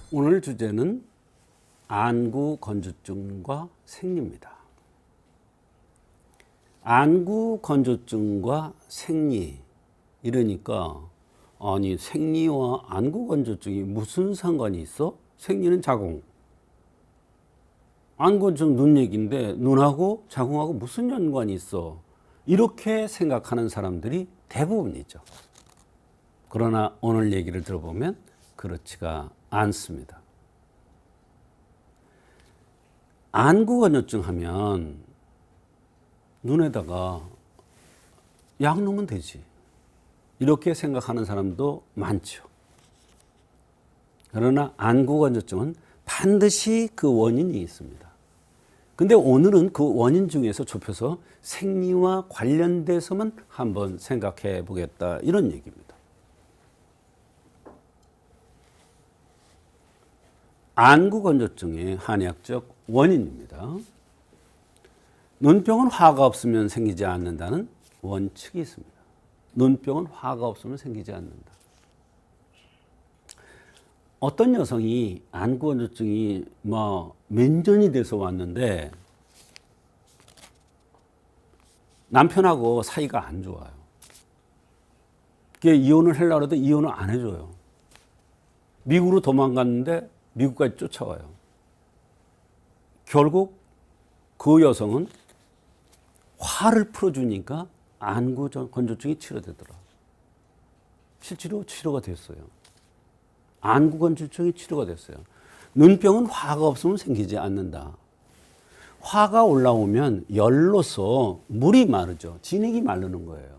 오늘 주제는 안구건조증과 생리입니다. 안구건조증과 생리, 이러니까 아니 생리와 안구건조증이 무슨 상관이 있어? 생리는 자궁, 안구건조증 눈 얘기인데 눈하고 자궁하고 무슨 연관이 있어? 이렇게 생각하는 사람들이 대부분이죠. 그러나 오늘 얘기를 들어보면 그렇지가 않습니다. 안구건조증 하면 눈에다가 약 넣으면 되지, 이렇게 생각하는 사람도 많죠. 그러나 안구건조증은 반드시 그 원인이 있습니다. 근데 오늘은 그 원인 중에서 좁혀서 생리와 관련돼서만 한번 생각해 보겠다, 이런 얘기입니다. 안구건조증의 한의학적 원인입니다. 눈병은 화가 없으면 생기지 않는다는 원칙이 있습니다. 눈병은 화가 없으면 생기지 않는다. 어떤 여성이 안구건조증이 몇 년이 돼서 왔는데 남편하고 사이가 안 좋아요. 이혼을 하려고 해도 이혼을 안 해줘요. 미국으로 도망갔는데 미국까지 쫓아와요. 결국 그 여성은 화를 풀어주니까 안구건조증이 치료되더라. 실제로 치료가 됐어요. 안구건조증이 치료가 됐어요. 눈병은 화가 없으면 생기지 않는다. 화가 올라오면 열로서 물이 마르죠. 진액이 마르는 거예요.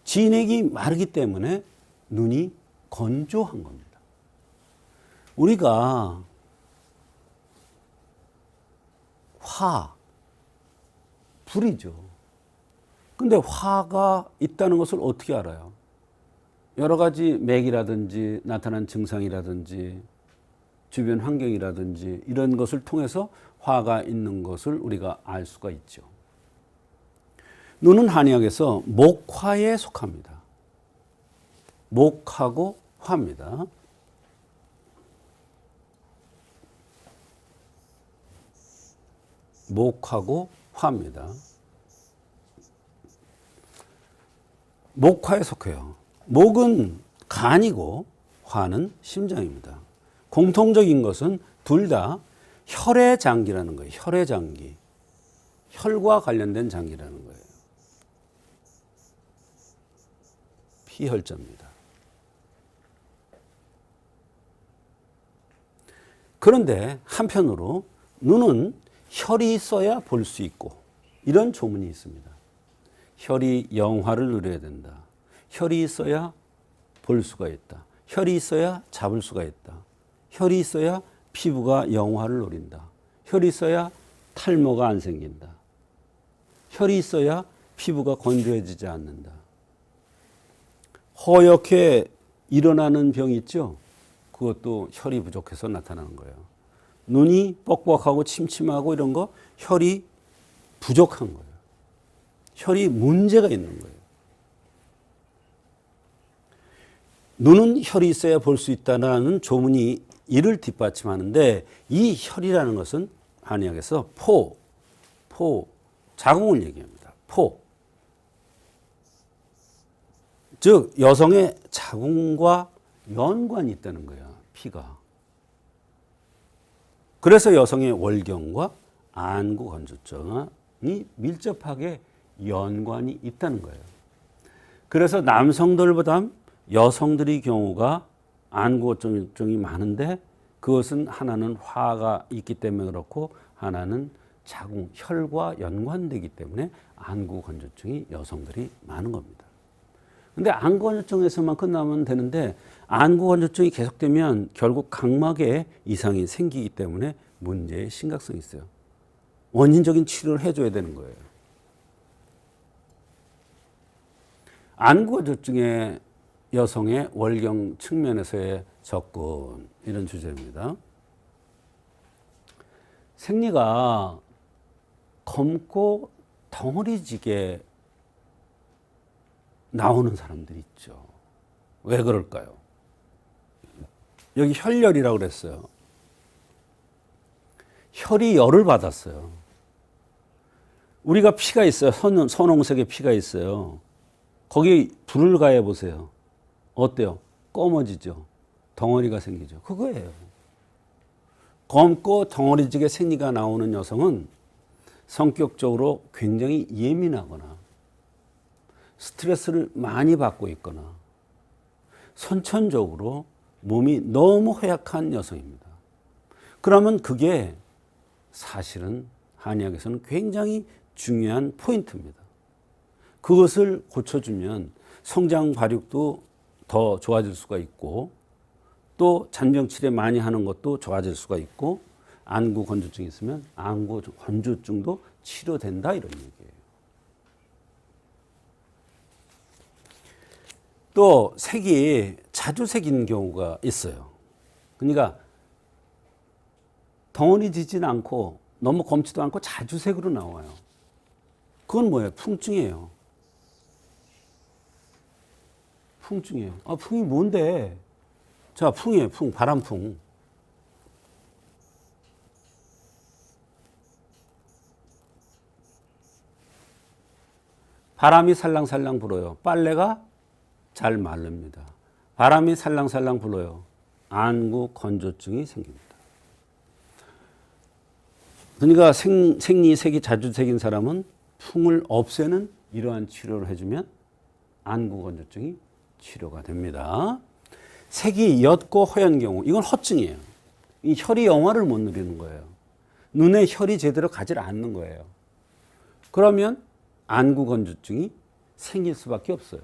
진액이 마르기 때문에 눈이 건조한 겁니다. 우리가 불이죠. 근데 화가 있다는 것을 어떻게 알아요? 여러 가지 맥이라든지 나타난 증상이라든지 주변 환경이라든지 이런 것을 통해서 화가 있는 것을 우리가 알 수가 있죠. 눈은 한의학에서 목화에 속합니다. 목하고 화입니다. 목하고 화입니다. 목화에 속해요. 목은 간이고 화는 심장입니다. 공통적인 것은 둘 다 혈의 장기라는 거예요. 혈의 장기. 혈과 관련된 장기라는 거예요. 피혈자입니다. 그런데 한편으로 눈은 혈이 있어야 볼 수 있고, 이런 조문이 있습니다. 혈이 영화를 누려야 된다. 혈이 있어야 볼 수가 있다. 혈이 있어야 잡을 수가 있다. 혈이 있어야 피부가 영화를 노린다. 혈이 있어야 탈모가 안 생긴다. 혈이 있어야 피부가 건조해지지 않는다. 허옇게 일어나는 병이 있죠? 그것도 혈이 부족해서 나타나는 거예요. 눈이 뻑뻑하고 침침하고 이런 거 혈이 부족한 거예요. 혈이 문제가 있는 거예요. 눈은 혈이 있어야 볼 수 있다는 조문이 이를 뒷받침하는데, 이 혈이라는 것은 한의학에서 자궁을 얘기합니다. 즉 여성의 자궁과 연관이 있다는 거야, 피가. 그래서 여성의 월경과 안구건조증이 밀접하게 연관이 있다는 거예요. 그래서 남성들보다 여성들의 경우가 안구건조증이 많은데, 그것은 하나는 화가 있기 때문에 그렇고 하나는 자궁, 혈과 연관되기 때문에 안구건조증이 여성들이 많은 겁니다. 근데 안구건조증에서만 끝나면 되는데, 안구건조증이 계속되면 결국 각막에 이상이 생기기 때문에 문제의 심각성이 있어요. 원인적인 치료를 해줘야 되는 거예요. 안구건조증의 여성의 월경 측면에서의 접근, 이런 주제입니다. 생리가 검고 덩어리지게 나오는 사람들이 있죠. 왜 그럴까요? 여기 혈열이라고 그랬어요. 혈이 열을 받았어요. 우리가 피가 있어요. 선홍색의 피가 있어요. 거기 불을 가해 보세요. 어때요? 검어지죠. 덩어리가 생기죠. 그거예요. 검고 덩어리지게 생리가 나오는 여성은 성격적으로 굉장히 예민하거나 스트레스를 많이 받고 있거나 선천적으로 몸이 너무 허약한 여성입니다. 그러면 그게 사실은 한의학에서는 굉장히 중요한 포인트입니다. 그것을 고쳐주면 성장 발육도 더 좋아질 수가 있고 또 잔병 치레 많이 하는 것도 좋아질 수가 있고 안구 건조증이 있으면 안구 건조증도 치료된다, 이런 얘기예요. 또 색이 자주 색인 경우가 있어요. 그러니까 덩어리 지진 않고 너무 검지도 않고 자주 색으로 나와요. 그건 뭐예요? 풍증이에요. 풍증이에요. 아, 풍이 뭔데? 자, 풍이에요. 풍, 바람풍. 바람이 살랑살랑 불어요. 빨래가 잘 마릅니다. 바람이 살랑살랑 불어요. 안구 건조증이 생깁니다. 그러니까 생리색이 자주 생긴 사람은 풍을 없애는 이러한 치료를 해주면 안구 건조증이 치료가 됩니다. 색이 옅고 허연 경우, 이건 허증이에요. 이 혈이 영화를 못 누리는 거예요. 눈에 혈이 제대로 가지 않는 거예요. 그러면 안구 건조증이 생길 수밖에 없어요.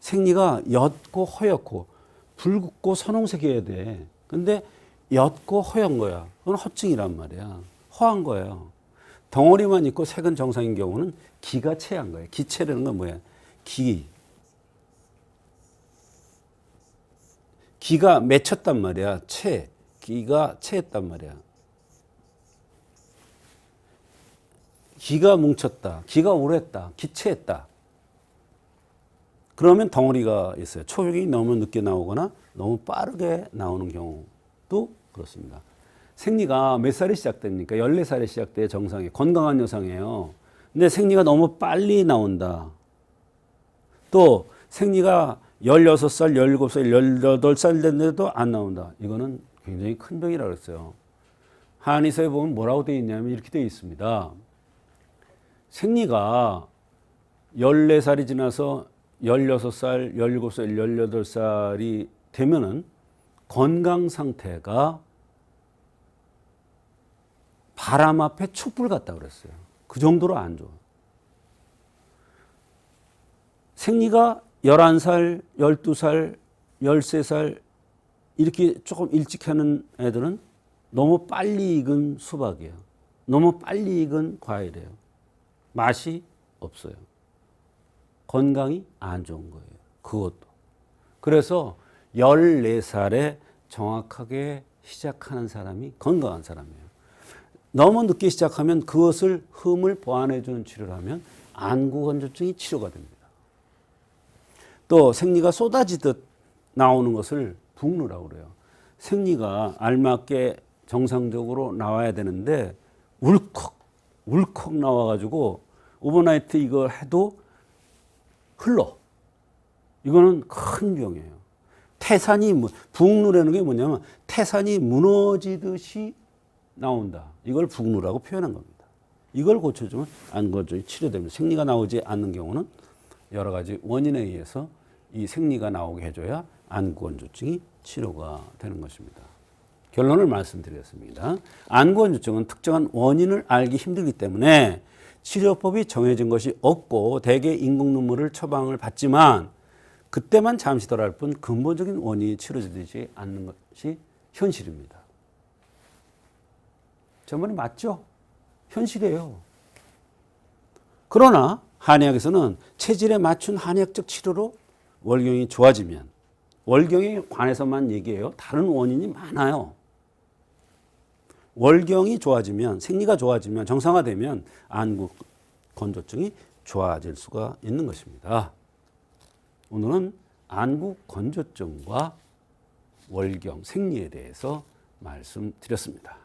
생리가 옅고 허옇고 붉고 선홍색이어야 돼. 근데 옅고 허연 거야. 그건 허증이란 말이야. 허한 거예요. 덩어리만 있고 색은 정상인 경우는 기가 체한 거예요. 기체라는 건 뭐야? 기가 맺혔단 말이야. 기가 체했단 말이야. 기가 뭉쳤다. 기가 오랬다. 기체했다. 그러면 덩어리가 있어요. 초혈이 너무 늦게 나오거나 너무 빠르게 나오는 경우도 그렇습니다. 생리가 몇 살에 시작됩니까? 14살에 시작돼. 정상에. 건강한 여성이에요. 근데 생리가 너무 빨리 나온다. 또 생리가 16살, 17살, 18살 됐는데도 안 나온다. 이거는 굉장히 큰 병이라고 했어요. 한의사에 보면 뭐라고 되어 있냐면 이렇게 되어 있습니다. 생리가 14살이 지나서 16살, 17살, 18살이 되면은 건강 상태가 바람 앞에 촛불 같다 그랬어요. 그 정도로 안 좋아. 생리가 11살, 12살, 13살 이렇게 조금 일찍 하는 애들은 너무 빨리 익은 수박이에요. 너무 빨리 익은 과일이에요. 맛이 없어요. 건강이 안 좋은 거예요. 그것도. 그래서 14살에 정확하게 시작하는 사람이 건강한 사람이에요. 너무 늦게 시작하면 그것을 흠을 보완해 주는 치료를 하면 안구 건조증이 치료가 됩니다. 또 생리가 쏟아지듯 나오는 것을 북루라고 그래요. 생리가 알맞게 정상적으로 나와야 되는데 울컥 나와가지고 오버나이트 이거 해도 흘러. 이거는 큰 병이에요. 북루라는 게 뭐냐면 태산이 무너지듯이 나온다. 이걸 북루라고 표현한 겁니다. 이걸 고쳐주면 안구건조증이 치료됩니다. 생리가 나오지 않는 경우는 여러 가지 원인에 의해서 이 생리가 나오게 해줘야 안구건조증이 치료가 되는 것입니다. 결론을 말씀드리겠습니다. 안구건조증은 특정한 원인을 알기 힘들기 때문에 치료법이 정해진 것이 없고 대개 인공눈물을 처방을 받지만 그때만 잠시 덜할 뿐 근본적인 원인이 치료되지 않는 것이 현실입니다. 저 말이 맞죠? 현실이에요. 그러나 한의학에서는 체질에 맞춘 한의학적 치료로 월경이 좋아지면, 월경에 관해서만 얘기해요. 다른 원인이 많아요. 월경이 좋아지면, 생리가 좋아지면, 정상화되면 안구 건조증이 좋아질 수가 있는 것입니다. 오늘은 안구 건조증과 월경, 생리에 대해서 말씀드렸습니다.